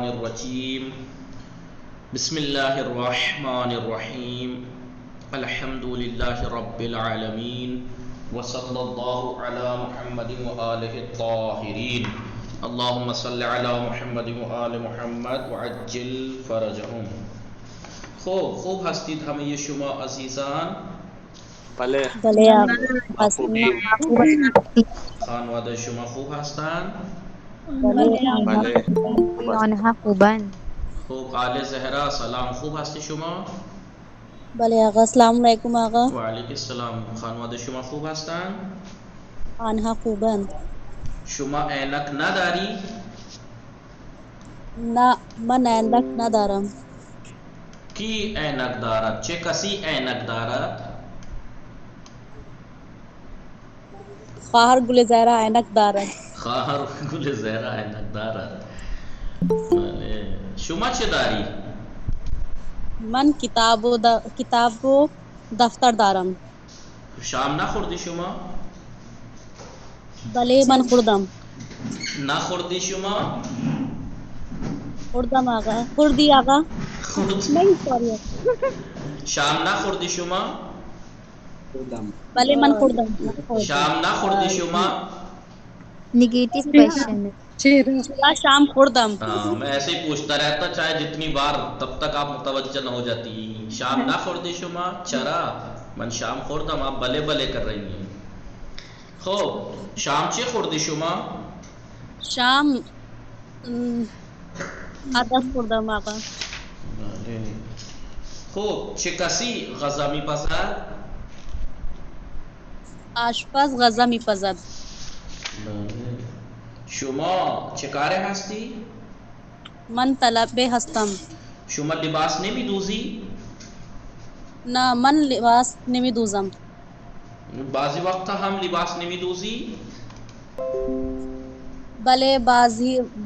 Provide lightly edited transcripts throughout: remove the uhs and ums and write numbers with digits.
الرجیم بسم اللہ الرحمن الرحیم الحمد للہ رب العالمین وصلی اللہ علی محمد وآلہ الطاہرین اللہم صلی علی محمد وآل محمد وعجل فرجہم. خوب هستید همه شما عزیزان؟ بله خانواده شما خوب هستند؟ بله آنها خوبند. خوب. آل زهرا سلام، خوب هستی شما؟ بله آقا. السلام علیکم آقا. و علیکم السلام. خانواده شما خوب هستند؟ آنها خوبند. شما عینک نداری؟ نه من عینک ندارم. کی عینک دارد؟ چه کسی عینک دارد؟ خواهر گل زهرا عینک دارد. خواهر گل زهرا عینک دارد. بله. شما چه داری؟ من کتاب و دفتر دارم. شام نخوردی شما؟ بله من خوردم. نخوردی شما؟ خوردم آقا. خوردی آقا؟ نہیں سوری. شام نخوردی شما؟ بله من خوردم. شام نخوردی شما؟ نگیٹو کویشچن ہے. چرا شام خوردم. میں ایسے ہی پوچھتا رہتا، چاہے جتنی بار، تب تک آپ متوجہ نہ ہو جاتی. شام نہ خوردی شما؟ چرا من شام خوردم. آپ بلے بلے کر رہی ہیں. خوب. شام چه خوردی شما؟ شام عدس خوردم آقا. خوب. چه کسی غذا میپزد؟ آشپز غذا میپزد. شما چه کاره هستی؟ من طلبه هستم. شما لباس نمیدوزی؟ نه من لباس نمیدوزم. بعضی وقتا هم لباس نمیدوزی؟ بله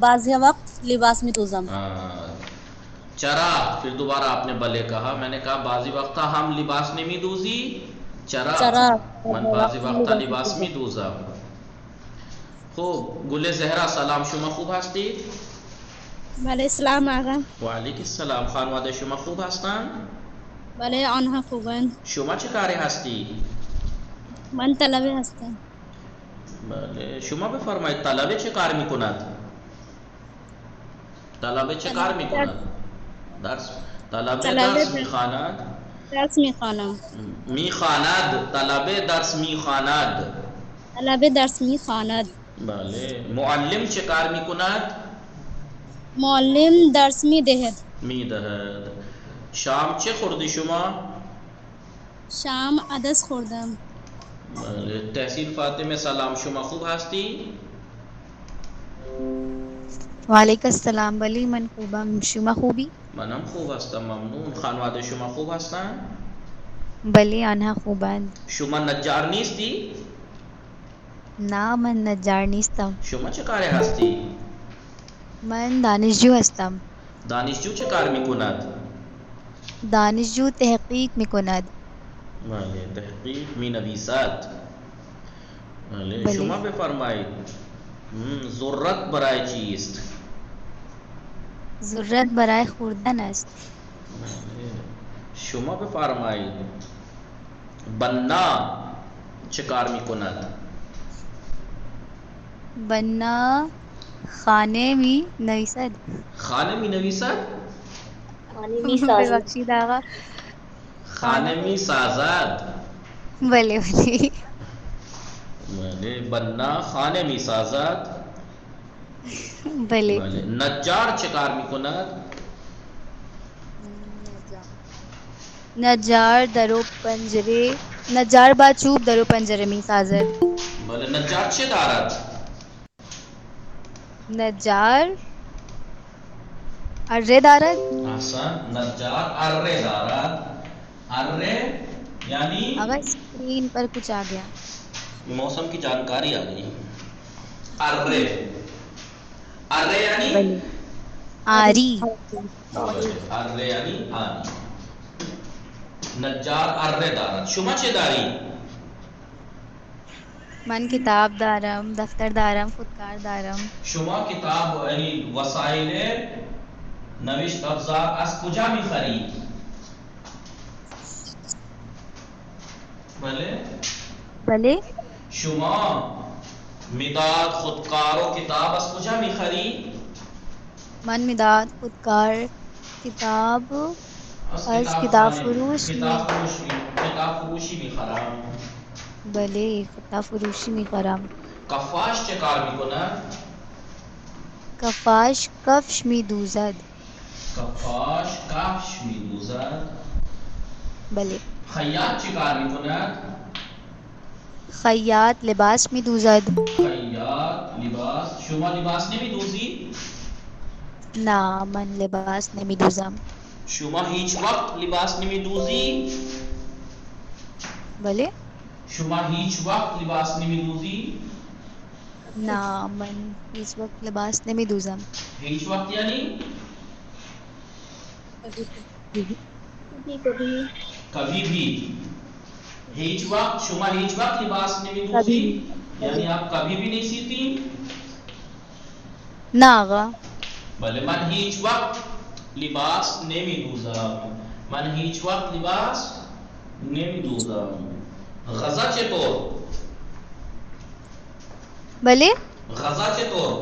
بعضی وقت لباس میدوزم. چرا؟ پھر دوبارہ آپ نے بلے کہا. میں نے کہا بعضی وقتا ہم لباس نمیدوزی. چرا من بعضی وقتا لباس میدوزم. خوب. گل زهرا سلام، شما خوب هستید؟ بله سلام آقا. و علیکم السلام. خانواده شما خوب هستند؟ بله آنها خوبند. شما چه کاری هستی؟ من طلبه هستم. بله. شما بفرمایید طلبه چه کار میکند؟ طلبه چه کار میکند؟ طلبه درس میخواند؟ درس میخوانم. میخواند. طلبه درس میخواند. طلبه درس میخواند. بله. معلم چه کار میکند؟ معلم درس میدهد. میدهد. شام چه خوردی شما؟ شام عدس خوردم. بله. تحصیل فاطمه سلام، شما خوب هستی؟ وعلیکم السلام. بلی من خوبم. شما خوبی؟ منم خوب هستم، ممنون. خانواده شما خوب هستند؟ بلی آنها خوبند. شما نجار نیستی؟ نه من نجار نیستم. شما چه کاره هستی؟ من دانشجو هستم. دانشجو چه کار میکند؟ دانشجو تحقیق میکند. بله. تحقیق مینویسد. بله. بله. شما بفرمایید ذرت برای چیست؟ ضرورت برای خوردن است. بله. شما بفرمایید بنا چه کار میکند؟ بنا خانه می نویسد. خانه مینویسد؟ ببخشید آقا. خانه میسازد. بله بله. بله. بنا خانه میسازد. بله. بله. نجار چه کار میکند؟ نجار درو پنجره، نجار با چوب درو پنجره می سازد. بله. نجار چه دارد؟ نجار اره دارد. احسن. نجار اره دارد. اره یعنی آقا اسکرین پر کچھ آ گیا. موسم کی جانکاری آ گئی. ارے ارے یعنی بلی آری. ارے یعنی آری. نجار اره دارد. شما چه داری؟ من کتاب دارم، دفتر دارم، خودکار دارم. شما کتاب یعنی وسایل نوشت افزار از کجا میخری؟ بله. شما مداد خودکار و کتاب از کجا میخری؟ من مداد خودکار کتاب از کتاب فروشی میخرم. بله، کتاب فروشی میخرم. کفاش چه کار میکند؟ کفاش کفش میدوزد. کفاش کفش میدوزد. بله. خیاط چه کار میکند؟ خیاط لباس میدوزد. خیاط لباس. شما لباس نمیدوزی؟ نه، من لباس نمیدوزم. شما هیچ وقت لباس نمیدوزی؟ بله. شما هیچ وقت لباس نمیدوزی؟ نه، من هیچ وقت لباس نمیدوزم. هیچ وقت یعنی؟ کبھی بھی. هیچ وقت. شما هیچ وقت لباس نمیدوزی؟ یعنی آپ کبھی بھی نہیں سیتی؟ نه آقا. بله، من هیچ وقت لباس نمیدوزم. من هیچ وقت لباس نمیدوزم. غذا چطور؟ بله. غذا چطور؟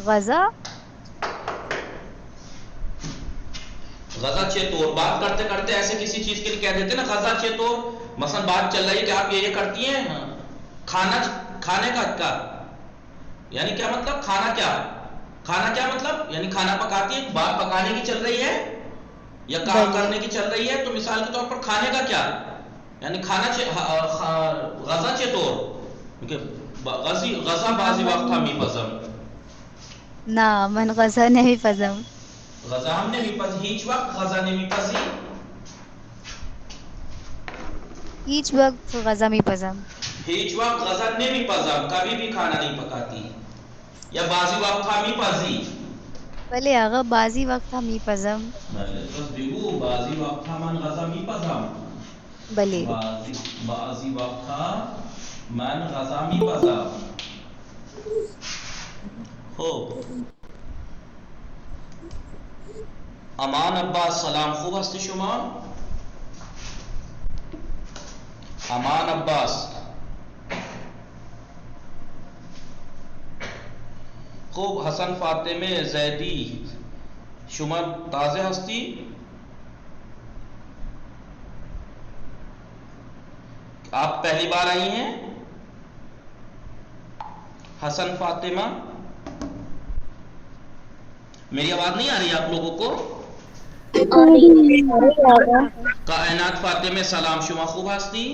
غذا. غذا چطور بات کرتے کرتے ایسے کسی چیز کے لیے کہہ دیتے نا غذا چطور. مثلا بات چل رہی ہے کہ آپ یہ کرتی ہیں. کھانے کا یعنی کیا مطلب؟ کھانا کیا مطلب؟ یعنی کھانا پکاتی ہے. بات پکانے کی چل رہی ہے یا کام کرنے کی چل رہی ہے. تو مثال کے طور پر کھانے کا کیا یعنی غذا چطور. غذا بعضی وقت ہم ہی پسند. نه، من غذا نمیپزم. غذا ہم نمیپز. هیچ وقت غذا نمیپزی. هیچ وقت غذا میپزم. هیچ وقت غذا نمیپزم. کبھی بھی کھانا نہیں پکاتی. یا بعضی وقت ہم میپزی. بله آقا، بعضی وقت هم میپزم. بله، پس بگو بعضی وقت من غذا میپزم. بله. بعضی وقت من غذا میپزم. خب امان عباس سلام، خوب هستی شما؟ امان عباس. خوب. حسن فاطمه زیدی شما تازه هستی؟ آپ پہلی بار آئی ہیں؟ حسن فاطمہ، میری آواز نہیں آ رہی آپ لوگوں کو؟ کائنات فاطمه سلام، شما خوب هستی؟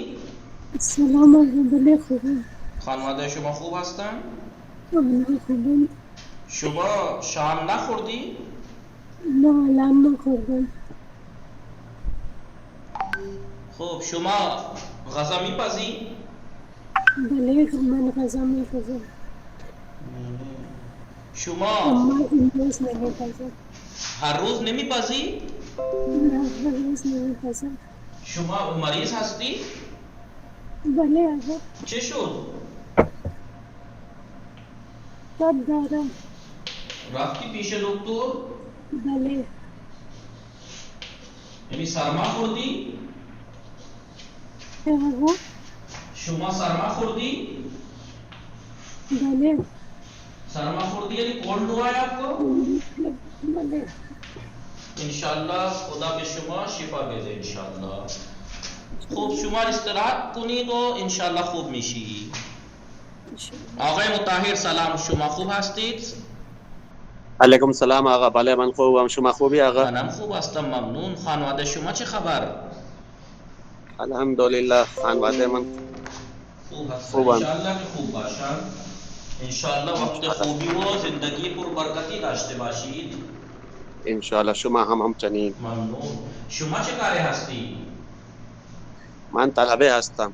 سلام علیکم. خوبم. خانواده شما خوب هستن؟ خوبم. شما شام نخوردی؟ نه الان نخوردم. خب شما غذا میپزی؟ بله من غذا میپزم. شما اما امروز نمیپزم. هر روز نمیپزی؟ هر روز نمیپزم. شما مریض هستی؟ بله آقا. چه شد؟ تب دارم. رفتی پیش دکتر؟ بله. یعنی سرما خوردی؟ آقا. شما سرما خوردی؟ بله. سرما خوردی یعنی کولڈ ہوا ہے آپ کو؟ بله. انشاءاللہ خدا به شما شفا بده انشاءاللہ. خوب شما استراحت کنید و انشاءاللہ خوب میشی. آقای مطهر سلام، شما خوب هستید؟ علیکم السلام آقا. بله من خوبم. شما خوبی آقا؟ منم خوب هستم، ممنون. خانواده شما چه خبر؟ الحمدلله خانواده من خوب هستن. خوبم. انشاءالله که خوب باشن. انشاءالله وقت خوبی و زندگی پربرکتی داشته باشید. انشاءالله شما هم همچنین. ممنون. شما چه کاره هستی؟ من طلبه هستم.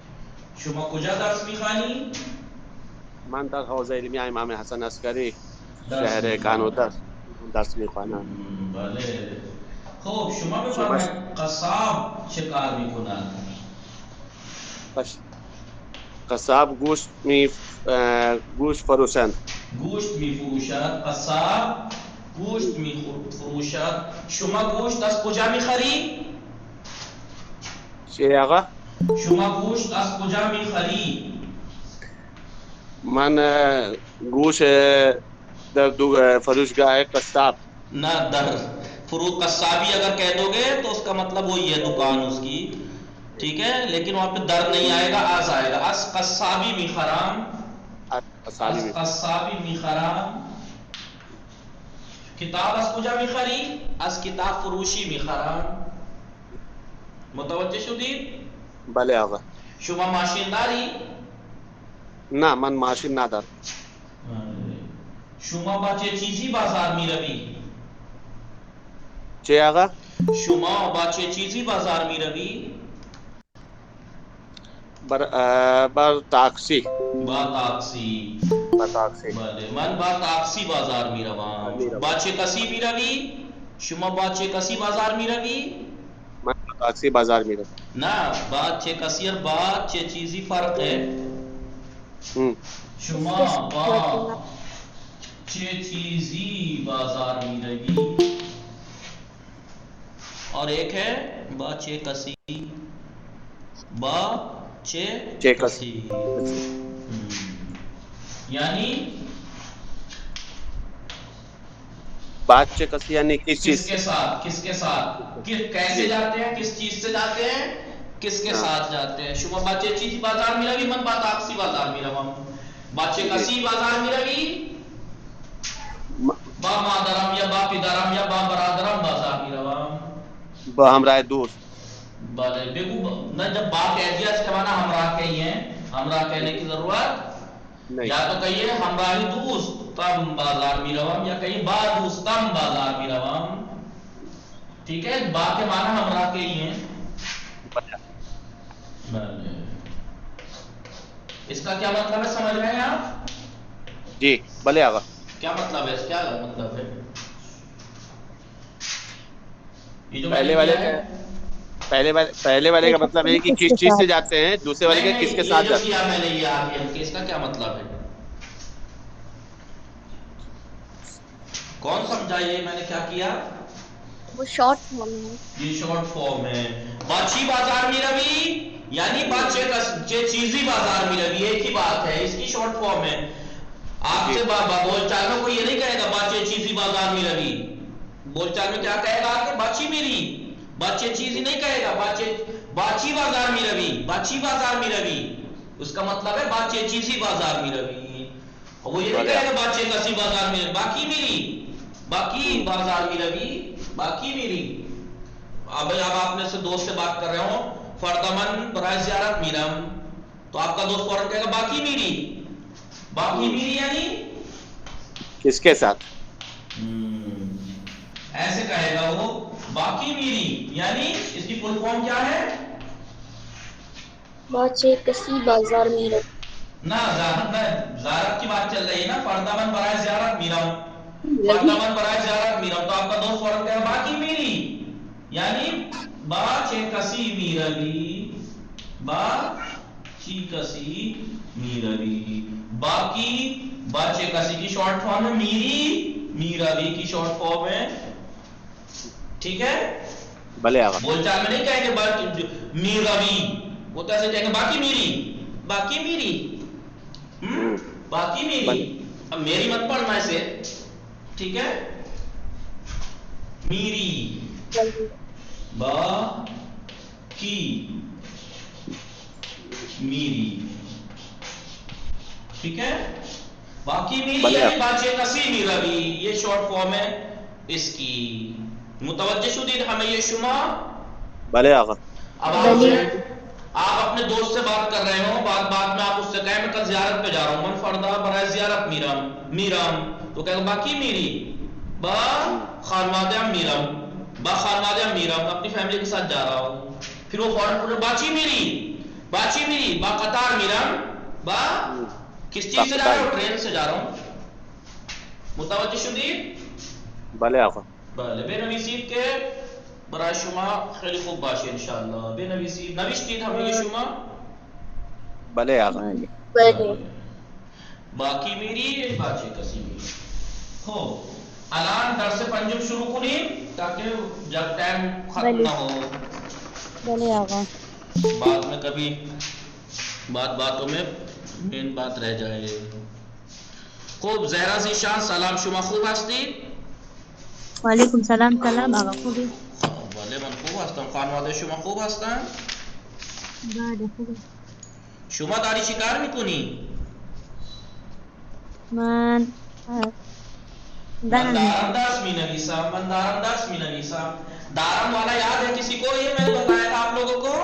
شما کجا درس میخوانی؟ من در حوزه علمی امام حسن عسکری شهر کانودا درس میخوانم. بله. خب شما بفرمایید قصاب چه کار میکنند؟ قصاب گوشت فروشند. گوشت میفروشد. قصاب گوشت می فروشد. شما گوشت از کجا میخری؟ چی آقا؟ شما گوشت از کجا میخری؟ من گوشت در فروشگاہ قصاب. نہ در فروغ قصابی اگر کہہ دو گے تو اس کا مطلب وہی ہے دکان اس کی، ٹھیک ہے، لیکن وہاں پہ در نہیں آئے گا، آس آئے گا. اس قصابی میخرام، اس قصابی میخرام. کتاب از کجا میخری؟ از کتاب فروشی میخرم. متوجه شدید؟ بله آقا. شما ماشین داری؟ نه من ماشین ندارم. شما با چه چیزی بازار میروی؟ چی آقا؟ شما با چه چیزی بازار میروی؟ بر تاکسی. با تاکسی. با تاکسی. بله من با تاکسی بازار میروم. با چه کسی میروی؟ شما با چه کسی بازار میروی؟ من با تاکسی بازار میروم. نه با چه کسی اور با چه چیزی فرق ہے. شما با چه چیزی بازار میروی اور ایک ہے با چه کسی. با چه کسی یعنی بات چه کسی یعنی کس چیز کس کے ساتھ، کس کے ساتھ، کیسے جاتے ہیں، کس چیز سے جاتے ہیں، کس کے ساتھ جاتے ہیں. شما با چه چیزی بازار میروی؟ من با تاکسی بازار میروم. با چه کسی بازار میروی؟ با مادرم یا با پدرم یا با برادرم بازار میروم. با همراه دوست. بله بگو. نہ جب با کہہ دیا اس کے معنی ہمراہ کہی ہیں، ہمراہ کہنے کی ضرورت نہیں. یا تو کہیے ہمراہی دوست تم بازار میروم، یا کہیں با دوستم بازار میروم. ٹھیک ہے، با کے معنی ہمراہ کہی ہیں. بله اس کا کیا مطلب ہے سمجھ رہے ہیں آپ؟ جی بلے آقا. کیا مطلب ہے، اس کیا مطلب ہے؟ یہ جو پہلے والے کا پہلے والے کا مطلب ہے کہ کس چیز سے جاتے ہیں، دوسرے والے کا کس کے ساتھ جاتے ہیں. میں نے یہ آگے اس کا کیا مطلب ہے؟ کون سمجھائیے میں نے کیا کیا؟ وہ شارٹ فارم ہے. یہ شارٹ فارم ہے. باچی بازار میروی یعنی چے چیزی بازار میروی، ایک ہی بات ہے، اس کی شارٹ فارم ہے. آپ سے بول چال میں کوئی یہ نہیں کہے گا باچے چیزی بازار میروی. بول چال میں کیا کہے گا کہ باچی میری، باچے چیزی نہیں کہے گا، باچی بازار میروی، باچی بازار میروی. اس کا مطلب ہے باچے چیزی بازار میروی. وہ یہ نہیں کہے گا باچے کسی بازار میروی، باقی میری، باقی بازار میروی، باقی میری. اب آپ نے سے دوست سے بات کر رہے ہوں، فردمن برائے زیارت میرم، تو آپ کا دوست فوراً کہے گا باقی میری. باقی میری یعنی کس کے ساتھ. ایسے کہے گا وہ باقی میری، یعنی اس کی فل فارم کیا ہے؟ باچے کسی بازار میروی. نہ زیارت کی بات چل رہی ہے نا. فردمن برائے زیارت میرم، فردمن برائے زیارت میرم، تو آپ کا دوست فوراً کہے گا باقی میری، یعنی با چے کسی میروی، با چی کسی میروی. باقی با چے کسی کی شارٹ فارم ہے، میری میروی کی شارٹ فارم ہے. ٹھیک ہے، بلے آقا. بول چال میں نہیں کہیں گے میروی، وہ تو ایسے کہیں گے باقی میری، باقی میری، باقی میری. اب میری مت پڑھنا اسے، ٹھیک ہے. میری با کی میری، ٹھیک ہے. باقی میری یعنی باچے کسی میروی، یہ شارٹ فارم ہے اس کی. متوجہ شدید ہمیں یہ شما. بلے آقا. اب آپ اپنے دوست سے بات کر رہے ہو، بات میں آپ اس سے کہیں میں کل زیارت پہ جا رہا ہوں، من فردہ برائے زیارت میرم، تو کہے گا باقی میری، با خانوادہ میرم، با خانوادہ میرم، اپنی فیملی کے ساتھ جا رہا ہوں. پھر وہ فوراً پوچھے باچی میری، باچی میری، با قطار میرم، با کس چیز سے جا رہا ہوں؟ ٹرین سے جا رہا ہوں. متوجہ شدید؟ بلے آقا. بله بنویسید که برای شما خیلی خوب باشه انشاءالله. بنویسید. نوشتید همه شما؟ بلے آقا. بله. باقی میری باچه کسی میری. خب الان درس پنجم شروع کنیم تاکہ جب ٹائم ختم نہ ہو، بھلے آقا. بعد میں کبھی باتوں میں مین بات رہ جائے. خوب زہرا ذیشان سلام، شما خوب هستید؟ وعلیکم سلام. سلام آقا خوبی؟ بله من خوب هستم. خانواده شما خوب هستن؟ بله خوبه. شما داری چی کار میکنی؟ من من دارم درس می نویسم. دارم والا یاد ہے کسی کو؟ یہ میں نے بتایا تھا آپ لوگوں کو.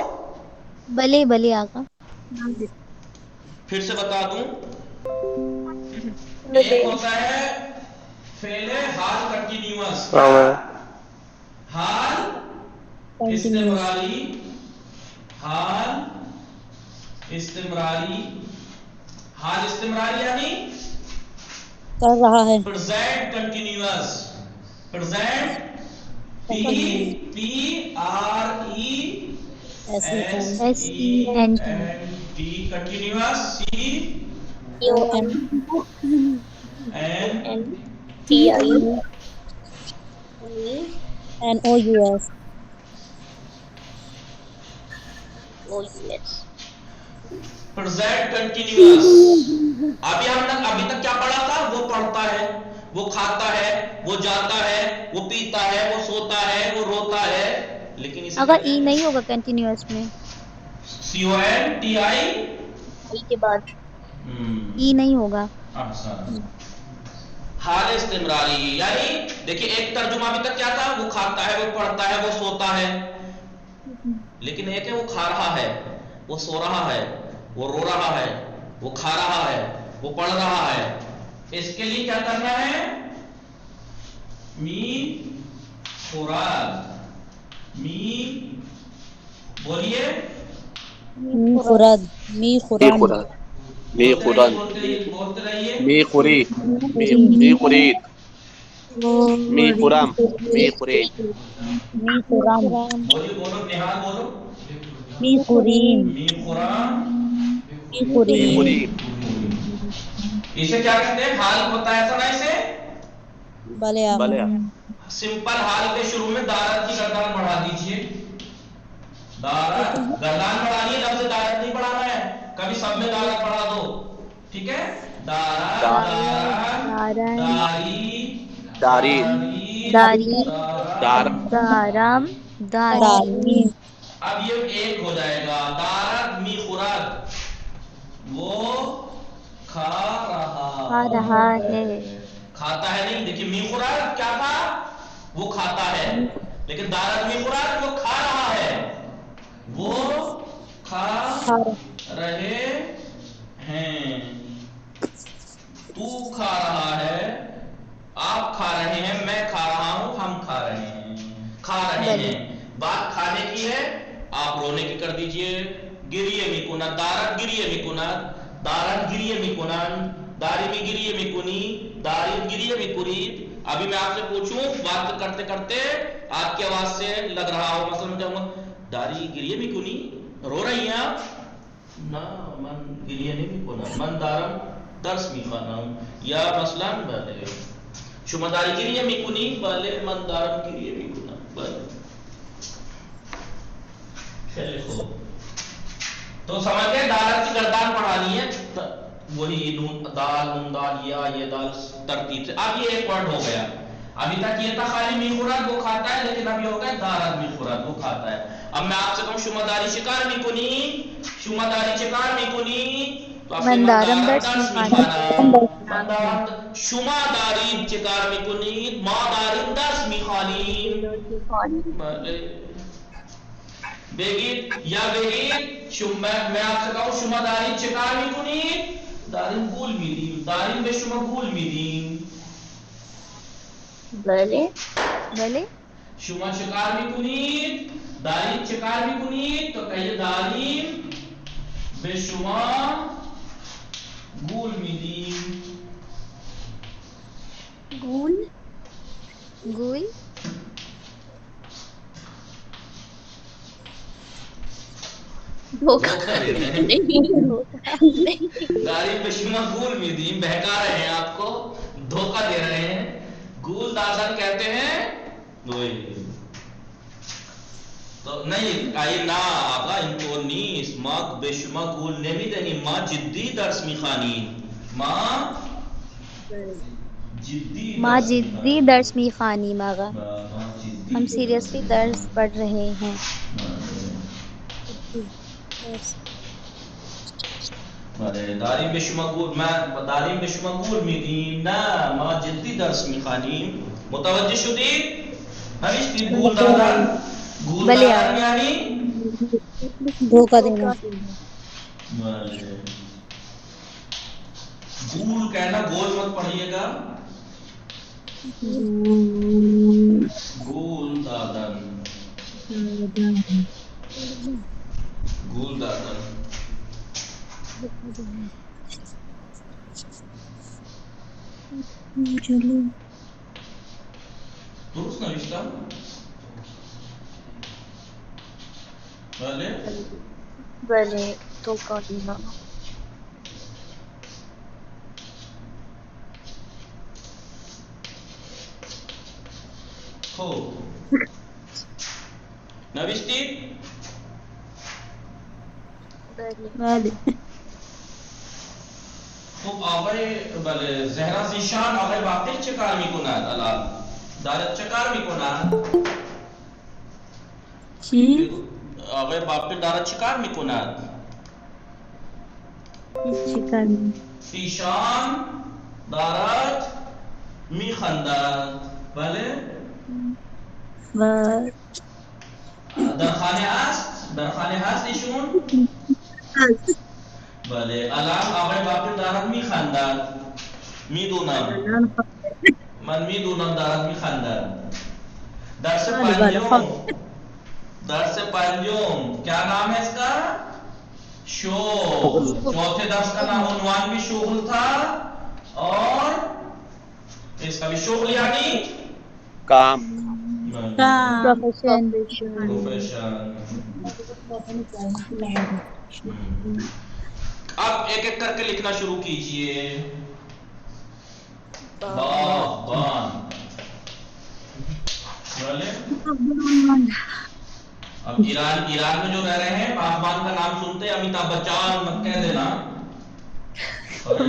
بھلے بھلے آقا. پھر سے بتا دوں، ایک ہوتا ہے فعل حال کنٹینیوس، حال استمراری، حال استمراری یعنی کر رہا ہے. Present continuous, present PRESENT. Continuous CONTINUOUS. Present continuous. ابھی تک کیا پڑھا تھا؟ وہ پڑھتا ہے، وہ کھاتا ہے، وہ جاتا ہے، وہ پیتا ہے، وہ سوتا ہے، وہ روتا ہے. لیکن اس اگر ای نہیں ہوگا کنٹینیوس میں، CONTI کے بعد ای نہیں ہوگا. حال استمراری یعنی دیکھیے ایک ترجمہ ابھی تک کیا تھا؟ وہ کھاتا ہے، وہ پڑھتا ہے، وہ سوتا ہے. لیکن ایک ہے وہ کھا رہا ہے، وہ سو رہا ہے، وہ رو رہا ہے، وہ کھا رہا ہے، وہ پڑھ رہا ہے. اس کے لیے کیا کرنا ہے؟ می خوراد، می بولیے، خورد. می خوران. بولتے رہیے. می خورید، می خورید، می خورم، می خورید. می خورام. بولو نہال بولو. می خوریم. می خورام، می می خوریم. خورید. اسے کیا کہتے ہیں؟ حال ہوتا ہے ایسا نا اسے. بھلے آقا. بھلے سمپل حال کے شروع میں دارت کی گردان بڑھا دیجئے. دارت گردان بڑھانی ہے، لفظ دارت نہیں بڑھانا ہے. کبھی سب میں دارت بڑھا دو، ٹھیک ہے؟ دارت، داری، داری، داری، دار، دارم، داری. دارمی. اب یہ ایک ہو جائے گا. دارت می خورد، وہ کھا کھا رہا ہے. کھاتا ہے نہیں. دیکھیے می خورد کیا تھا؟ وہ کھاتا ہے. لیکن دارت می خورد وہ کھا رہا ہے، وہ کھا رہے ہیں. تو کھا رہا ہے، آپ کھا رہے ہیں، میں کھا رہا ہوں، ہم کھا رہے ہیں. کھا رہے ہیں، بات کھانے کی ہے. آپ رونے کی کر دیجئے. گریے میکنن، دارت گریے میکنن، دارت گریے میکنن، داری بھی گریے میکنی، داری گریے میکنید. ابھی میں آپ سے پوچھوں بات کرتے کرتے آپ کی آواز سے لگ رہا ہو، مثلا جب داری گریے میکنی، رو رہی ہیں آپ؟ نا من گریے نہیں میکنن، من دارم درس میخوانم. یا مثلا بله شما داری گریه میکنی؟ بله من دارم گریه میکنم. بله خیلی خوب. تو سمجھ گئے دارت کی گردان پڑھانی ہے. وہی نون دال، نون دال، یا یہ دال ترتیب سے. اب یہ ایک ورڈ ہو گیا. ابھی تک یہ تھا خالی می خورد وہ کھاتا ہے، لیکن اب یہ ہو گیا دارت می خورد وہ کھاتا ہے. اب میں آپ سے کہوں شما داری شکار میکنی، شما داری چکار میکنی، تو آپ سے من دارم دارم درس درس میخوانم. میخوانم. شما دارید چه کار میکنید؟ ما داریم درس میخوانیم. بله بگید یا بگید میں آپ سے کہوں شما دارید چه کار میکنید؟ داریم گول میدیم، داریم به شما گول میدیم. بله بله. شما چه کار میکنید؟ دارید چه کار میکنید؟ تو کہیے داریم به شما گول میدیم. گول گول داریم به شما گول میدیم، بہکا رہے ہیں آپ کو، دھوکہ دے رہے ہیں. گول دادن کہتے ہیں وہی تو نہیں آئی نا آقا ان کو نیس ما به شما گول نمیدهیم ما جدی درس میخوانیم ما جدی درس میخوانیم آقا ہم سیریسلی درس پڑھ رہے ہیں داریم به شما گول ما داریم به شما گول میدیم نه ما جدی درس میخوانیم متوجه شدید نوشتید گول دادن گول دادن یعنی دھوکہ دینا گول کہنا گول مت پڑھیے گا گول دادن گول دادن درست نوشتم بله دھوکہ دینا خب نوشتید بله خب آقای بله زهرا زیشان آقای باقر چه کار میکند الان دارد چه کار میکند چی؟ آقای باقر دارد چه کار میکند چی کنی؟ ایشان دارد میخندد بله در خانه هست ایشون بله الان آقای باقر دارد میخندد میدونم من میدونم دارد میخندد درس پنجم کیا نام ہے اس کا شغل چوتھے درس کا نام عنوان بھی شغل تھا اور اس کا بھی شغل یعنی کام پروفیشن اب ایک ایک کر کے لکھنا شروع کیجئے باغبان اب ایران میں جو رہ رہے ہیں باغبان کا نام سنتے امیتابھ بچن مت کہہ دینا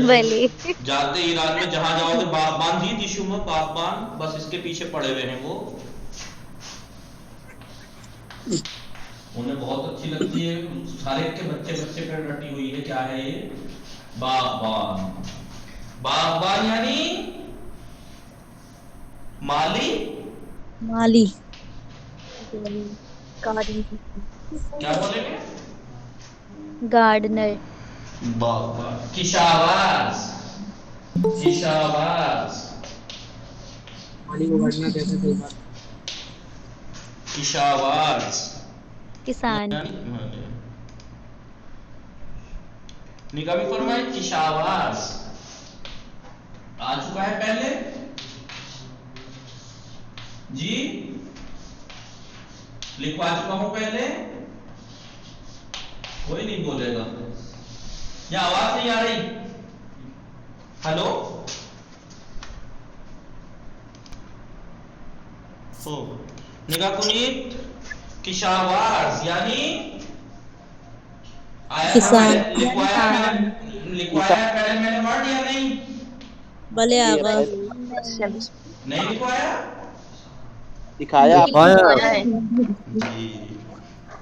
بلی جاتے ایران میں جہاں جاؤ گے باغبان ہی دیشو میں باغبان بس اس کے پیچھے پڑے ہوئے ہیں وہ انہیں بہت اچھی لگتی ہے ہر ایک کے بچے پر رٹی ہوئی ہے کیا ہے یہ باغبان باغبان یعنی مالی کیا بولیں گے گارڈنر باغبان کشاورز کشاورز کسان نگاہ بھی فرمائے کشاورز آ چکا ہے پہلے جی لکھوا چکا ہوں پہلے کوئی نہیں بولے گا یا آواز نہیں آ رہی ہلو نگاہ کنید کشاورز یعنی لکھوایا ہے پہلے میں نے ورڈ یا نہیں بلے آقا نہیں لکھوایا دکھایا جی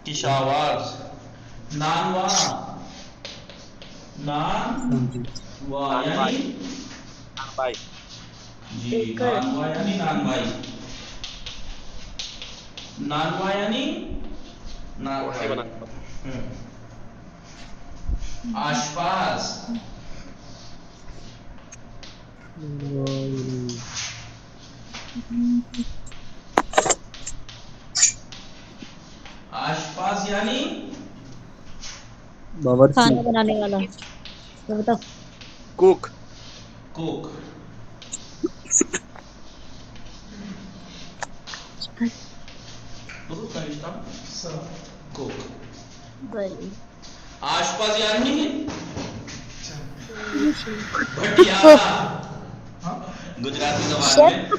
کشاورز نانوا یعنی بھائی جی نانوا یعنی نانوائی نانوا یعنی آشپاز آشپاز یعنی کھانا بنانے والا بتاؤ کوک کوک آشپاز یعنی بھٹیا گجراتی زبان میں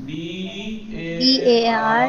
BAR, BAR,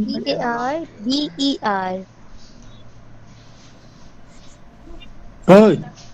BAR, BER,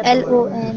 LON,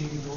1 2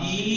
REPEAI,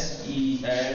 SENTER,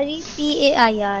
REPAIR,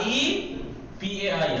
REPAIR,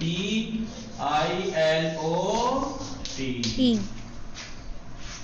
PILOT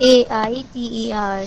WAITER।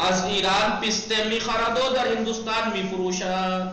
از ایران پسته می‌خرد و در هندوستان می‌فروشد.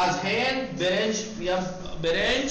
از هند برنج یا برنج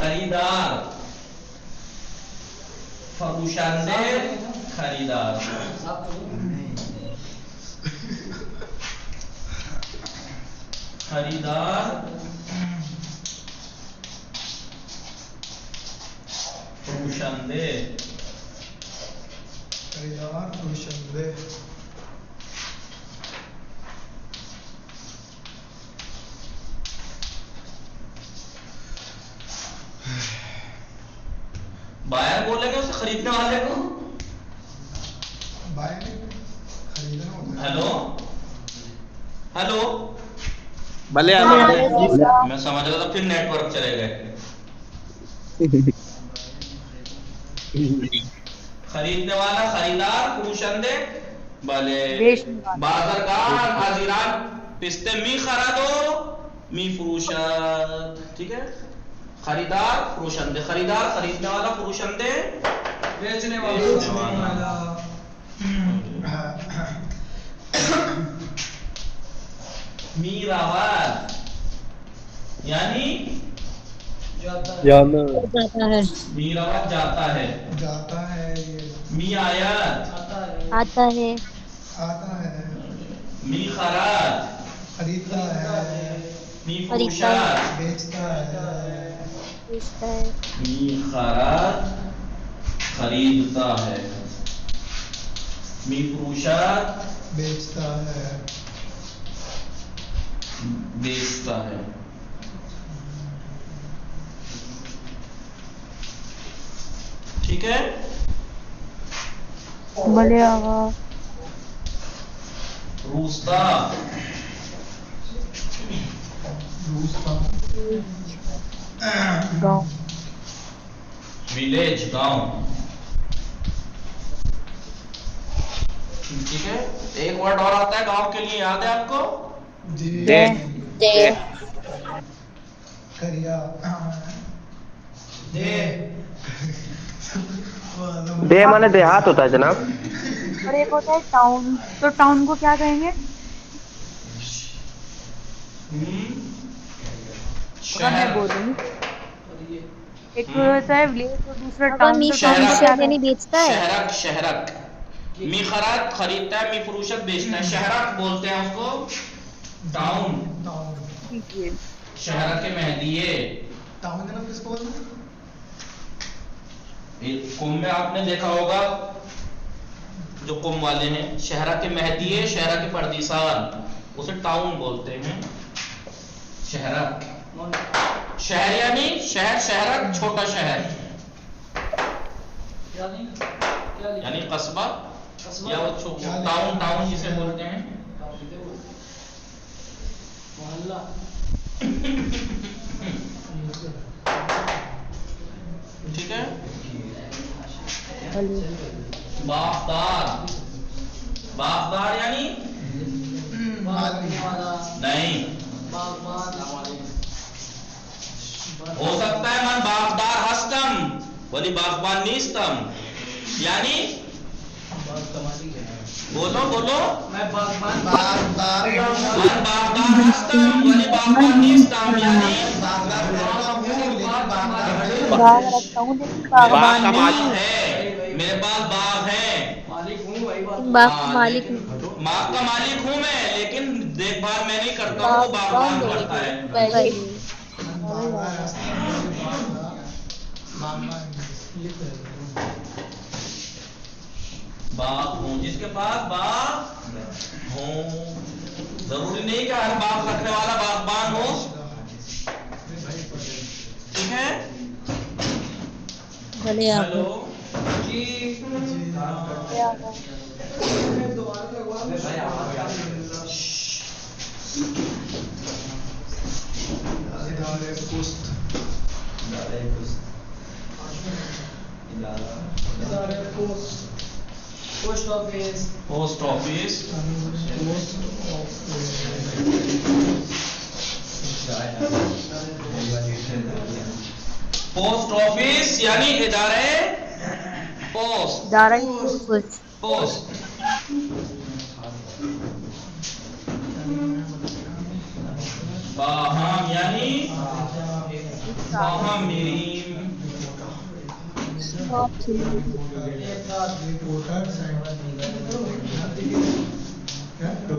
خریدار فروشنده خریدار خریدار فروشنده خریدار فروشنده بائر بولیں گے اسے خریدنے والے کو بائر خریدنا ہوتا ہے ہیلو ہیلو بھلے میں سمجھ رہا تھا پھر نیٹ ورک چلے گئے خریدنے والا خریدار فروشنده بله بازرگان حاضران پسته می خرد و می فروشد ٹھیک ہے خریدار فروشنده خریدار خریدنے والا فروشنده بیچنے والا می رود یعنی جانا می رود جاتا ہے جاتا ہے یہ می آید آتا ہے آتا ہے می خرد خریدتا ہے می خریدتا ہے فروشد بیچتا ہے بیچتا ہے می خرد خریدتا ہے می فروشد بیچتا ہے بیچتا ہے ٹھیک ہے بھلے آقا روستا روستا گاؤں ولیج گاؤں ٹھیک ہے ایک ورڈ اور آتا ہے گاؤں کے لیے یاد ہے آپ کو جی کریا دے مانے دیہات ہوتا ہے جناب. اور ایک ہوتا ہے ٹاؤن. تو ٹاؤن کو کیا کہیں گے؟ میں بول رہی ہوں ایک ہوتا ہے ولیج اور دوسرا ٹاؤن. می تو ٹاؤن کو کیا فروشد کہیں یعنی بیچتا ہے. شہرک شہرک می خرد خریدتا ہے می فروشت بیچتا ہے شہرک بولتے ہیں اس کو ٹاؤن. شہرک مہدیے ٹاؤن جناب کس کو بولتے ہیں؟ قوم میں آپ نے دیکھا ہوگا جو قوم والے ہیں شہرہ کے مہدیے شہرہ کے پردیسان اسے ٹاؤن بولتے ہیں. شہرہ شہر یعنی شہر شہرہ چھوٹا شہر یعنی قصبہ یا وہ ٹاؤن ٹاؤن جسے بولتے ہیں ٹھیک ہے. باغدار باغدار یعنی نہیں ہو سکتا ہے من باغدار ہستم ولی باغبان نیستم یعنی بولو بولو میں باغبان ہستم ولی باغبان نیستم یعنی باغ رکھتا ہوں لیکن باغبان نہیں. ہے میرے پاس باغ ہے باغ کا مالک نہیں. باغ کا مالک ہوں میں لیکن دیکھ بھال میں نہیں کرتا ہوں وہ باغبان کرتا ہے. باغ ہوں جس کے پاس باغ ہوں ضروری نہیں کہ ہر باغ رکھنے والا باغبان ہو. ٹھیک ہے. ہیلو جی ادارے post post office post office post office یعنی ادارے پوسٹ پوسٹ باہم یعنی باہم میری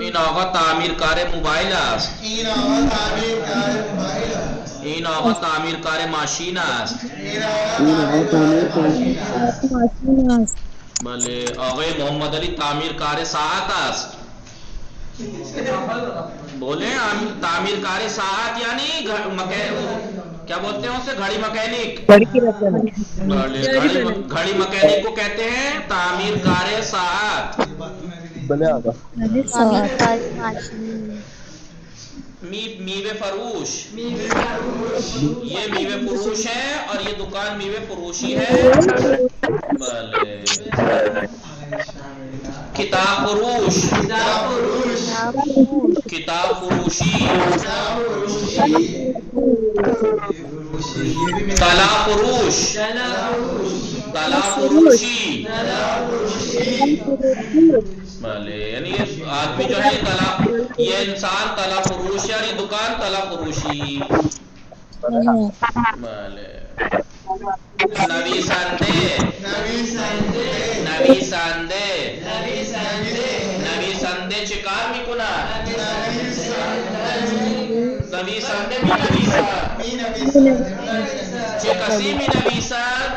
این آقا تعمیرکار موبایل است این آقا تعمیرکار ماشین است بله آقای محمد علی تعمیرکار ساعت است بولے تعمیرکار ساعت یعنی کیا بولتے ہیں اسے گھڑی مکینک گھڑی مکینک کو کہتے ہیں تعمیرکار ساعت میوے فروش یہ میوے فروش ہے اور یہ دکان میوے فروشی ہے کتاب فروش کتاب فروشی تلا فروش تلا فروشی یعنی یہ آدمی جو ہے یہ انسان تلا فروش ہے اور یہ دکان تلا فروشی نویسنده نویسنده نویسنده چه کار میکنه نویسنده می نویسد چه کسی می نویسد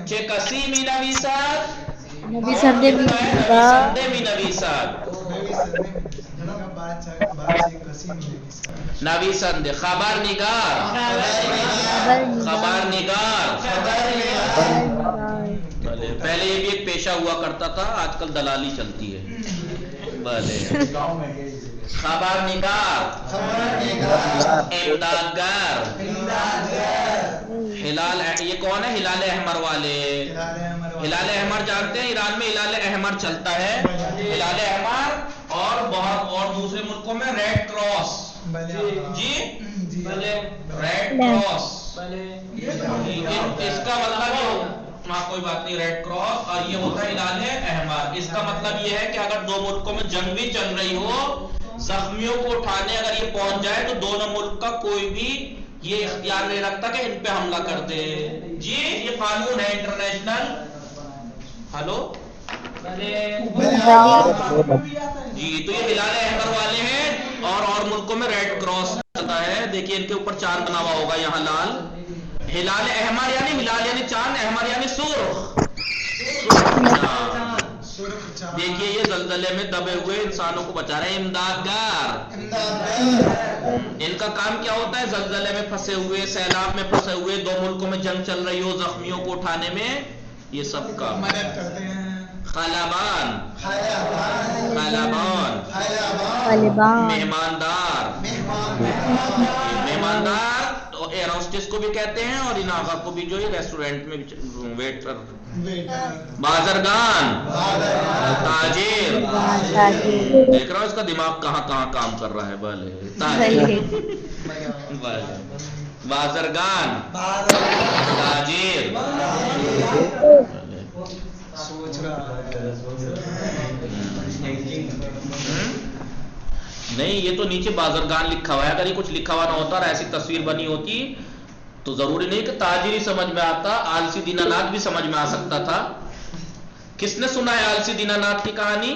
چه کسی می نویسد نویسنده می نویسد نویسنده خبرنگار خبرنگار پہلے یہ بھی ایک پیشہ ہوا کرتا تھا آج کل دلالی چلتی ہے خبرنگار امدادگر ہلال یہ کون ہے ہلال احمر والے ہلال احمر جانتے ہیں ایران میں ہلال احمر چلتا ہے ہلال احمر اور بہت اور دوسرے ملکوں میں ریڈ کراس جی ریڈ کراس اس کا مطلب کوئی بات نہیں ریڈ کراس اور یہ ہوتا ہے ہلال احمر اس کا مطلب یہ ہے کہ اگر دو ملکوں میں جنگ بھی چل رہی ہو زخمیوں کو اٹھانے اگر یہ پہنچ جائے تو دونوں ملک کا کوئی بھی یہ اختیار نہیں رکھتا کہ ان پہ حملہ کر دے جی یہ قانون ہے انٹرنیشنل ہلو جی تو یہ ہلال احمر والے ہیں اور ملکوں میں ریڈ کراس چلتا ہے دیکھیے ان کے اوپر چاند بنا ہوا ہوگا یہاں لال ہلال احمر یعنی ہلال یعنی چاند احمر یعنی سرخ دیکھیے یہ زلزلے میں دبے ہوئے انسانوں کو بچا رہے ہیں امدادگار ان کا کام کیا ہوتا ہے زلزلے میں پھنسے ہوئے سیلاب میں پھنسے ہوئے دو ملکوں میں جنگ چل رہی ہو زخمیوں کو اٹھانے میں یہ سب کا مدد کرتے ہیں خلبان خلبان مہماندار مہماندار ایئر ہوسٹس کو بھی کہتے ہیں اور ان آقا کو بھی جو ہے ریسٹورنٹ میں ویٹر بازرگان تاجر دیکھ رہا ہوں اس کا دماغ کہاں کہاں کام کر رہا ہے بھلے تاجر بازرگان تاجر سوچ رہا نہیں یہ تو نیچے بازرگان لکھا ہوا ہے اگر یہ کچھ لکھا ہوا نہ ہوتا اور ایسی تصویر بنی ہوتی تو ضروری نہیں کہ تاجر ہی سمجھ میں آتا آلسی دینانات بھی سمجھ میں آ سکتا تھا کس نے سنا ہے آلسی دینانات کی کہانی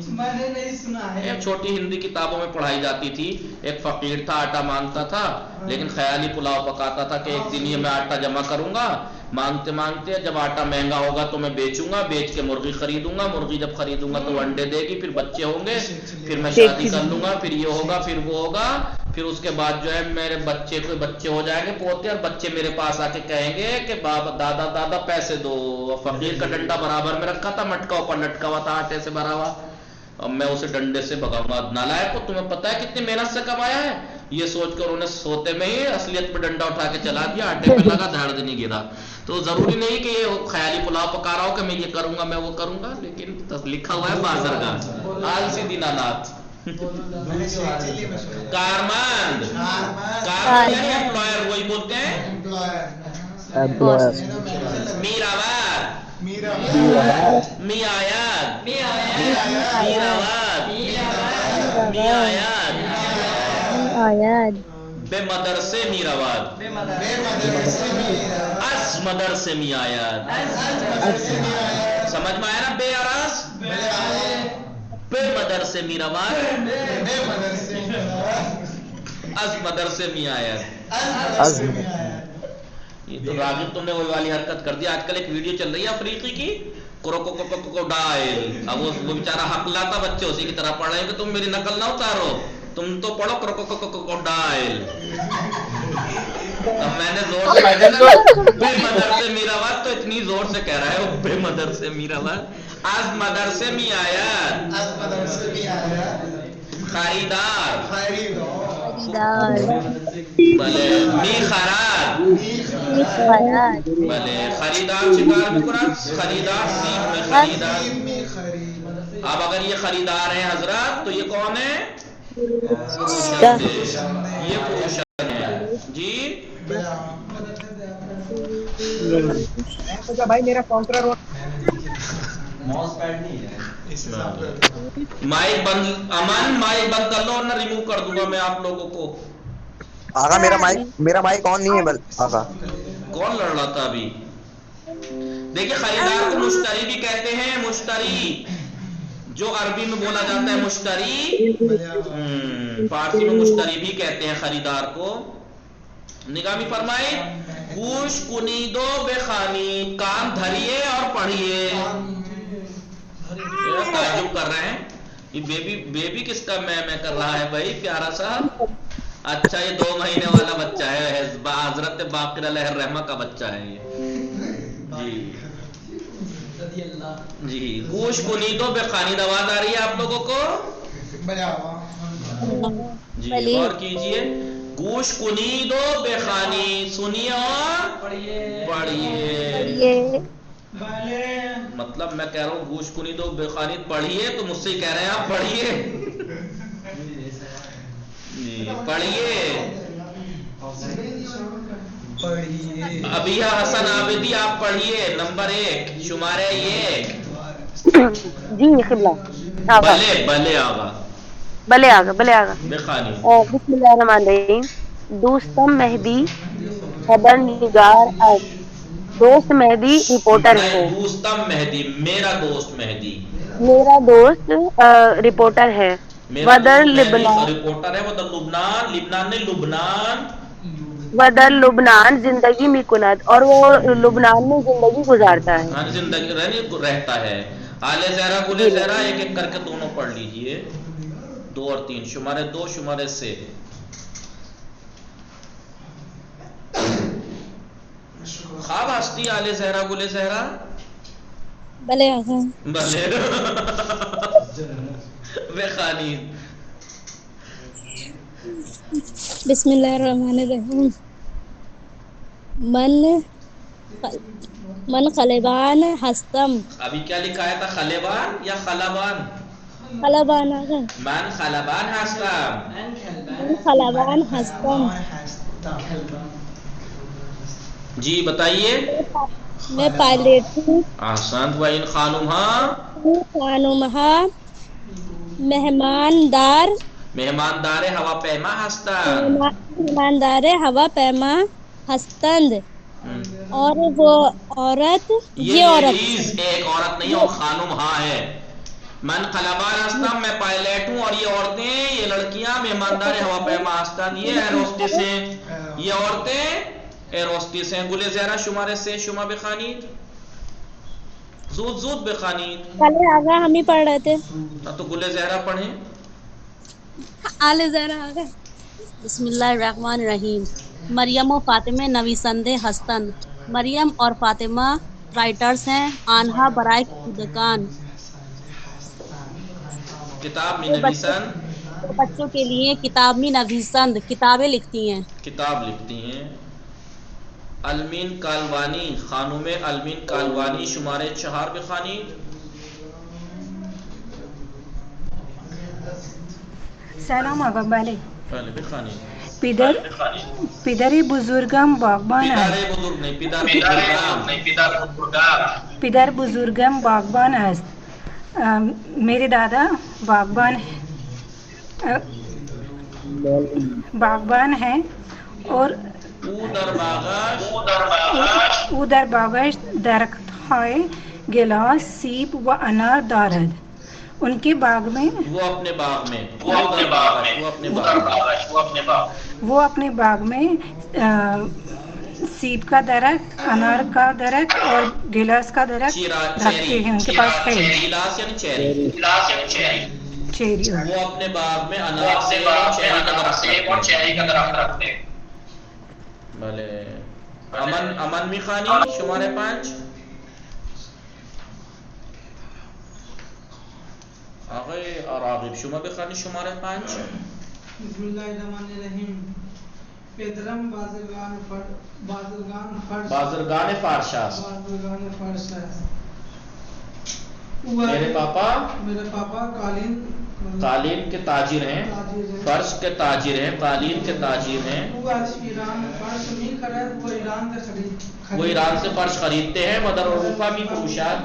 میں نے نہیں سنا ہے چھوٹی ہندی کتابوں میں پڑھائی جاتی تھی ایک فقیر تھا آٹا مانگتا تھا لیکن خیالی پلاؤ پکاتا تھا کہ ایک دن یہ میں آٹا جمع کروں گا مانگتے مانگتے جب آٹا مہنگا ہوگا تو میں بیچوں گا بیچ کے مرغی خریدوں گا مرغی جب خریدوں گا تو انڈے دے گی پھر بچے ہوں گے پھر میں شادی کر لوں گا پھر یہ ہوگا پھر وہ ہوگا پھر اس کے بعد جو ہے میرے بچے کو بچے ہو جائیں گے پوتے، اور بچے میرے پاس آ کے کہیں گے کہ بابا دادا دادا پیسے دو. فقیر کا ڈنڈا برابر میں رکھا تھا، مٹکا اوپر لٹکا ہوا تھا آٹے سے بھرا ہوا، اور میں اسے ڈنڈے سے بھگاؤں گا. نالائق کو تمہیں پتہ ہے کتنی محنت سے کمایا ہے؟ یہ سوچ کر انہوں نے سوتے میں ہی اصلیت میں ڈنڈا اٹھا کے چلا دیا، آٹے پہ لگا، دھاڑ نہیں گرا. تو ضروری نہیں کہ یہ خیالی پلاؤ پکا رہا ہو کہ میں یہ کروں گا میں وہ کروں گا، لیکن لکھا ہوا ہے بازرگاہ. آلسی دینانات. کارمند، کارمند یعنی امپلائر، وہی بولتے ہیں. میراواد، میآیات، میراواد، میآیات، آیات بے مدرسے میراواد، از مدرسے میآیات. سمجھ میں آیا نا؟ بے اراس بے مدرسے میراواد، از مدرسے میآیات. یہ تو راغب تم نے وہی والی حرکت کر دی. آج کل ایک ویڈیو چل رہی ہے افریقی کی، کروکوکوکوکوڈائل. اب وہ بیچارہ حق لاتا بچے اسی کی طرح پڑھ رہے ہیں کہ تم میری نقل نہ اتارو، تم تو پڑھو کروکوکوکوڈائل. اب میں نے زور سے کہہ دیا بے مدرسے میراواد، تو اتنی زور سے کہہ رہا ہے وہ بے مدرسے میراواد. از مدرسے میآیات، خریدار، خریدار بلے می خراد، خیرات بلے خریدار شکار بکنات، خریدار سیب میں خریدار. اب اگر یہ خریدار ہیں حضرات تو یہ کون ہے؟ یہ پوشن ہے. جی بھائی میرا کاؤنٹر مائک بند، امن مائک بند کر لو ورنہ ریموو کر دوں گا میں آپ لوگوں کو. آقا میرا مائک آن نہیں ہے بل آقا. کون لڑ رہا تھا ابھی؟ دیکھیے خریدار کو مشتری بھی کہتے ہیں. مشتری جو عربی میں بولا جاتا ہے مشتری، فارسی میں مشتری بھی کہتے ہیں خریدار کو. نگامی فرمائے گوش کنیدو بخانی، کام دھریے اور پڑھیے. تعجب کر رہے ہیں یہ بیبی کس کا میں کر رہا ہے بھائی پیارا سا؟ اچھا یہ 2 مہینے والا بچہ ہے، حضرت باقر علیہ الرحمہ کا بچہ ہے یہ. جی گوش کنیدو بخانی، آواز آ رہی ہے آپ لوگوں کو؟ جی غور کیجئے. گوش کنیدو بخانی، سنیے اور پڑھیے. مطلب میں کہہ رہا ہوں گوش کنیدو بخانی پڑھیے، تو مجھ سے کہہ رہے ہیں آپ پڑھیے. جی پڑھیے. ابیہ حسن عابدی آپ پڑھیے. نمبر 1 شمارے 1. جی قبلہ بلے بلے آغا بلے آگا بخانی. بسم اللہ الرحمن الرحیم. دوستم مہدی خبر نگار از، دوست مہدی رپورٹر ہے. دوستم مہدی میرا دوست مہدی، میرا دوست رپورٹر ہے. ودر لبنان، رپورٹر ہے. ودر لبنان، لبنان نے لبنان، ودر لبنان زندگی میں کند، اور وہ لبنان میں زندگی گزارتا ہے. ہاں زندگی رہتا ہے. آل زہرا گل زہرا ایک ایک کر کے دونوں پڑھ لیجئے. 2 اور 3 شمارے 2 شمارے سے. خواب ہستی آل زہرا گل زہرا بلے آقا. بلے بخانی. بسم اللہ الرحمن الرحیم. من خلبان ہستم. ابھی کیا لکھا ہے تھا؟ خلبان یا خلبان؟ خلبان آقا. من خلبان ہستم. من خلبان ہستم. جی بتائیے. میں پائلٹ ہوں. احسنت. و ان خانمہا، خانمہا مہماندار ہوا پیما ہستند. مہماندار ہوا پیما ہستند. اور وہ عورت، یہ عورت ایک عورت نہیں اور خانم ہاں ہے. من خلبان ہستم میں پائلٹ ہوں، اور یہ عورتیں، یہ لڑکیاں مہماندار ہوا پیما ہستند، یہ ایروسٹس ہیں. یہ عورتیں ایروسٹس ہیں. گل زہرا شمارے سے شما بخانی. زود بخانی. پہلے آگا ہم ہی پڑھ رہے تھے. تو گل زہرا پڑھیں. آل زہرا آگا. بسم اللہ الرحمن الرحیم. مریم و فاطمہ نویسندے ہستن. مریم اور فاطمہ رائٹرز ہیں. آنہا برائے کودکان. کتاب میں وہ نویسن بچوں کے لیے کتاب میں نویسند کتابیں لکھتی ہیں. کتاب لکھتی ہیں. المین کالوانی خانم المین کالوانی شمارے 4 بخانی. سلام آقا. بله. بله بخانی. پدر بزرگم باغبان است. پدر بزرگ نہیں، پدر بزرگم. پدر بزرگم باغبان است. میرے دادا باغبان ہیں اور او در باغش درخت‌های گلاس، سیب و انار دارد. ان کے باغ میں وہ اپنے باغ میں سیب کا درخت، انار کا درخت اور گلاس کا درخت رکھتے ہیں. ان کے پاس ہے چیری. وہ اپنے باغ میں انار سیب اور چیری کا درخت رکھتے ہیں. بھلے. امن میخانی شمارے 5. آقای راغب شما بخوانی شماره 5. بسم الله الرحمن الرحیم. پدرم بازرگان فرش است. میرے پاپا قالین کے تاجر ہیں، فرش کے تاجر ہیں، قالین کے تاجر ہیں. وہ ایران سے فرش خریدتے ہیں، مدر اروپا بھی فروشات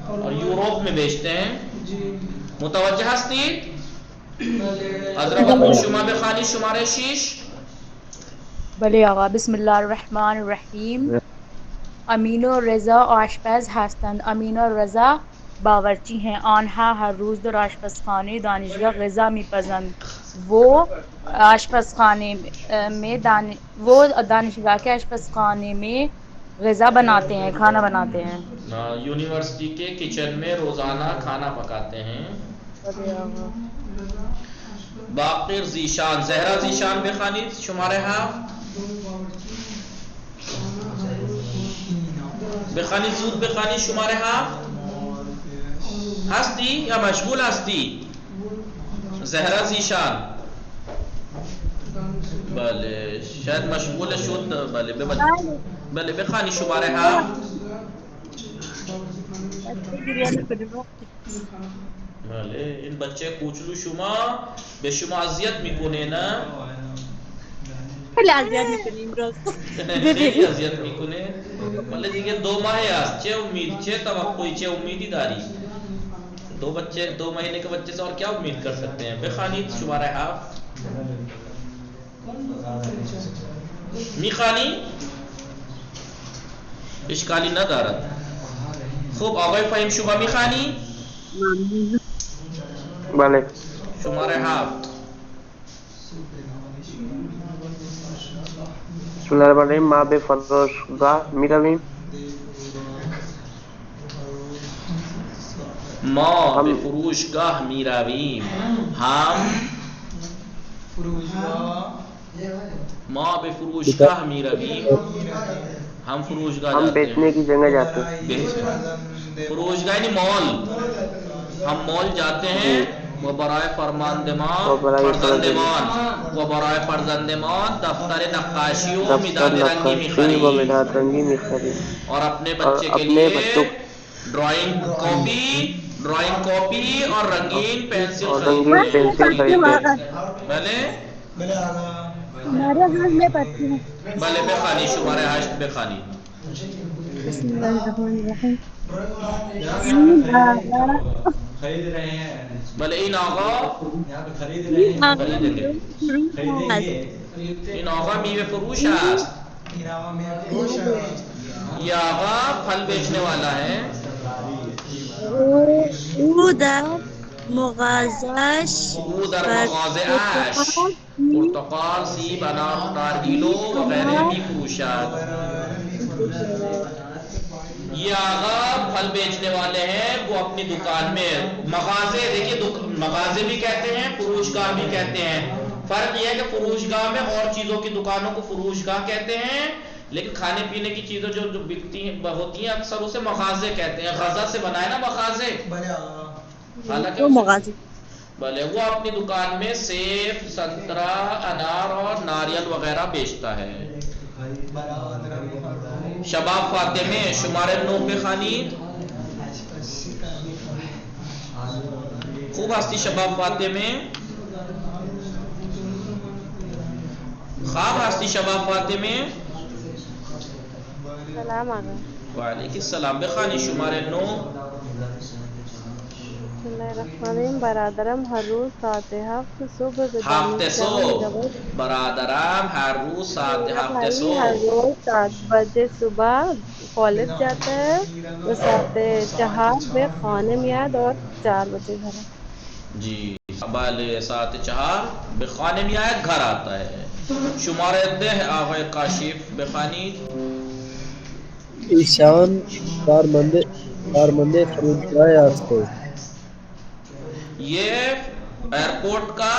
اور یوروپ میں بیچتے ہیں. متوجہ ہستی؟ حضرت شما بخانی شمارے 6. بله آقا. بسم الله الرحمن الرحیم. امین و رضا آشپز هستند. امین و رضا باورچی ہیں. آنها ہر روز در آشپزخانه دانشگاه غذا میپزند. وہ آشپزخانے میں وہ دانشگاہ کے آشپزخانے میں غذا بناتے ہیں، کھانا بناتے ہیں. یونیورسٹی کے کچن میں روزانہ کھانا پکاتے ہیں. باقر ذیشان زہرا ذیشان بخانی شمارے 7. بخانی زود بخانی شمارے 7. ہستی یا مشغول ہستی؟ زہرا ذیشان. بله شاید مشغول شد. بله بخانی شماره 7. بله این بچه کوچولو شما به شما اذیت میکنه نه؟ خیلی اذیت میکنیم راست. خیلی اذیت میکنه. ولی دیگه 2 ماه است. چه توقعی چه امیدی داری؟ 2 مہینے کے بچے سے اور کیا امید کر سکتے ہیں؟ بخانی شماره 7. میخانی اشکالی ندارد. خوب آقای فهیم شما میخانی؟ بله. شماره 7. بسم الله الرحمن الرحیم. ما به فروشگاه میرویم. ما به فروشگاه میرویم. ما به فروشگاه میرویم. ہم فروشگاہ ہم جاتے بیچنے ہیں. کی جگہ جاتے ہیں. فروشگاہ یعنی مال. ہم مال جاتے ہیں. و برائے فرماندمان و برائے فرزندمان دفتر نقاشی و مداد رنگی میخریم. اور اپنے بچے کے لیے ڈرائنگ کاپی اور رنگین پینسل خریدتے. ہمارے ہاتھ میں پڑتی ہے. بلے بخانی شمارے 8 بخانی. بسم اللہ الرحمن الرحیم. خرید رہے ہیں. بلے این آقا این آقا میوه فروش است. یہ آقا پھل بیچنے والا ہے. او در مغازش پرتقال، سیب، انار، نارگیلو وغیرہ بھی فروشات. یہ آقا پھل بیچنے والے ہیں. وہ اپنی دکان میں مغازے، دیکھیے مغازے بھی کہتے ہیں، فروشگاہ بھی کہتے ہیں. فرق یہ ہے کہ فروش گاہ میں اور چیزوں کی دکانوں کو فروش گاہ کہتے ہیں، لیکن کھانے پینے کی چیزیں جو بکتی ہیں ہوتی ہیں اکثر اسے مغازے کہتے ہیں. غزہ سے بنا ہے نا مغازے، حالانکہ بھلے وہ اپنی دکان میں سیب، سنترا، انار اور ناریل وغیرہ بیچتا ہے. شباب فاطمے شمارے 9 پہ خوانید. خوب ہستی شباب فاطمے، خواب ہستی شباب فاطمے. سلام آقا. وعلیکم السلام. بخانی شمارے 9. بسم اللہ الرحمن الرحیم. برادرم ہر روز ساعت 7 صبح ہفتے سو برادرام ہر روز ساعت ہفتے سو ہر روز 7 بجے صبح کالج جاتا ہے. وہ ساعت 4 میں خانے میاد اور 4 بجے گھر. جی بالے ساعت 4 بے خانے میاد گھر آتا ہے. شمارے 10 آغا کاشف بخانی. ایشان کارمند فرودگاہ آستے. یہ ایئرپورٹ کا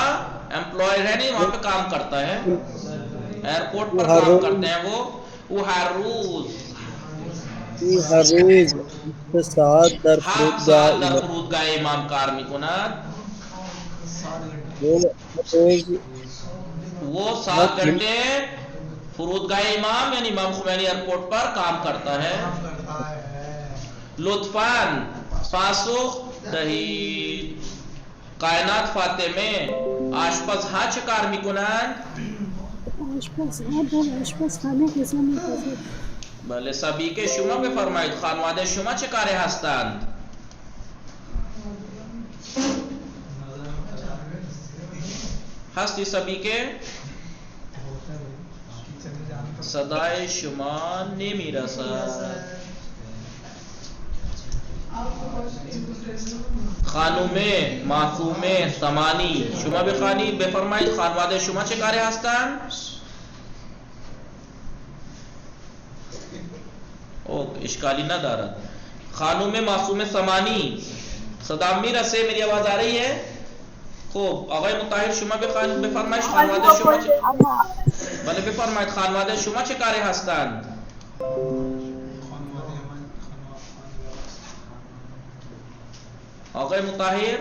امپلائی ہے، نہیں وہاں پہ کام کرتا ہے، ایئرپورٹ پر کام کرتے ہیں وہ ہر روز ساعت در فرودگاہ امام کارمی کنند. وہ 7 گھنٹے فرودگاہ امام یعنی امام خمینی ایئرپورٹ پر کام کرتا ہے. لطفاً پاسخ دهید. کائنات فاطمه آشپز ها چه کار میکنند؟ آشپز ها در آشپزخانه غذا میپزند. بله سبیکه شما بفرمایید خانواده شما چه کاری هستند؟ هستی سبیکه؟ صدای شما نمیرسد. خانم معصوم سمانی شما بخوانید بفرمایید خانواده شما چه کاری هستند؟ اوک اشکالی ندارد. خانم معصوم سمانی صدا میرسه؟ میری آواز آ رہی ہے؟ خوب آقای مطاهر شما بفرمایید خانواده شما چه بله بفرمایید خانواده شما چه کاری هستند؟ آقای مطاهر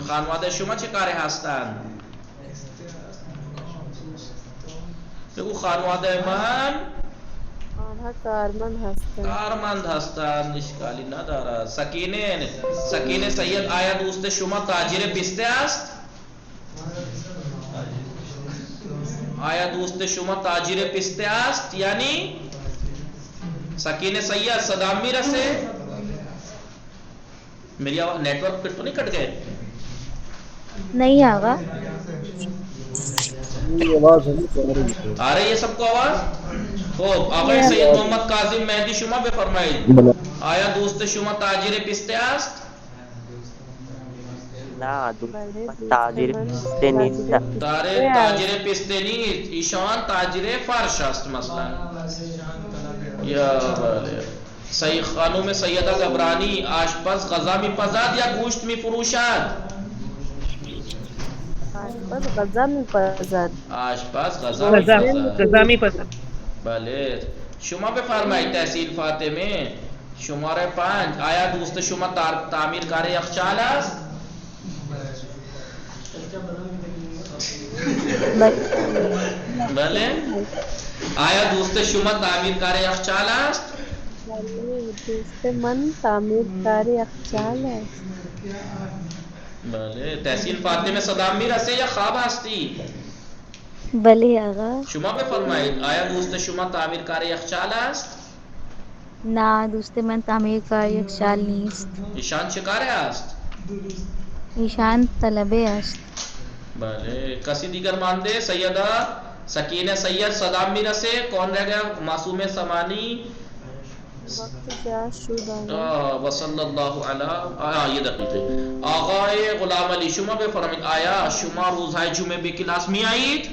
خانواده شما چه کاری هستند؟ بگو خانواده من آنها کارمند هستند. اشکالی ندارد. سکینه سید آیا دوست شما تاجر پسته است؟ آیا دوست شما تاجر پسته است؟ یعنی سکینه سید صدام میرسه؟ میری آواز نیٹورک پہ تو نہیں کٹ گئے؟ نہیں آگا آ رہی ہے سب کو آواز؟ خوب آقای سید محمد کاظم مہدی شما بفرمایید آیا دوست شما تاجر پسته است؟ نه تاجر پسته نیست. تاجر پسته نیست، ایشان تاجر فرش است مثلا. یا بله. خانم سیدہ زبرانی آشپز غذا میپزد یا گوشت میفروشد؟ آشپز غذا میپزد. آشپز غذا میپزد. بله شما بفرمایید تحصیل فاطمه شماره 5 آیا دوست شما تعمیرکار یخچال است؟ بله آیا دوست شما تعمیرکار یخچال است؟ دوست من تعمیرکار یخچال است. بله تحصیل فاطمه صدا میرسه یا خواب هستی؟ بله آقا. شما بفرمایید آیا دوست شما تعمیرکار یخچال است؟ نه دوست من تعمیرکار یخچال نیست. ایشان چه کاره است؟ ایشان طلبه است. بله کسی دیگر مانده؟ سیدہ سکینه سید صدا میرسه؟ کون رہ گیا؟ معصوم سمانی وقت زیاد شد وصلی اللہ علی یہ دقیقه آقای غلام علی شما بفرمایید آیا شما روزهای جمعه به کلاس می آیید؟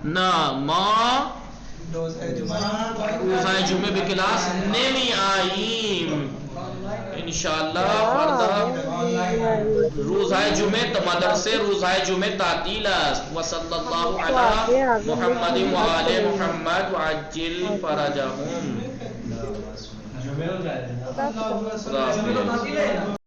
نه ما روزهای جمعه به کلاس نمی آییم انشاءاللہ فردا روزهای جمعه مدرسه روزهای جمعه تعطیل است و صلی الله علی محمد و آل محمد و عجل فرجهم. جمعه رو زدیم. خدا حافظ.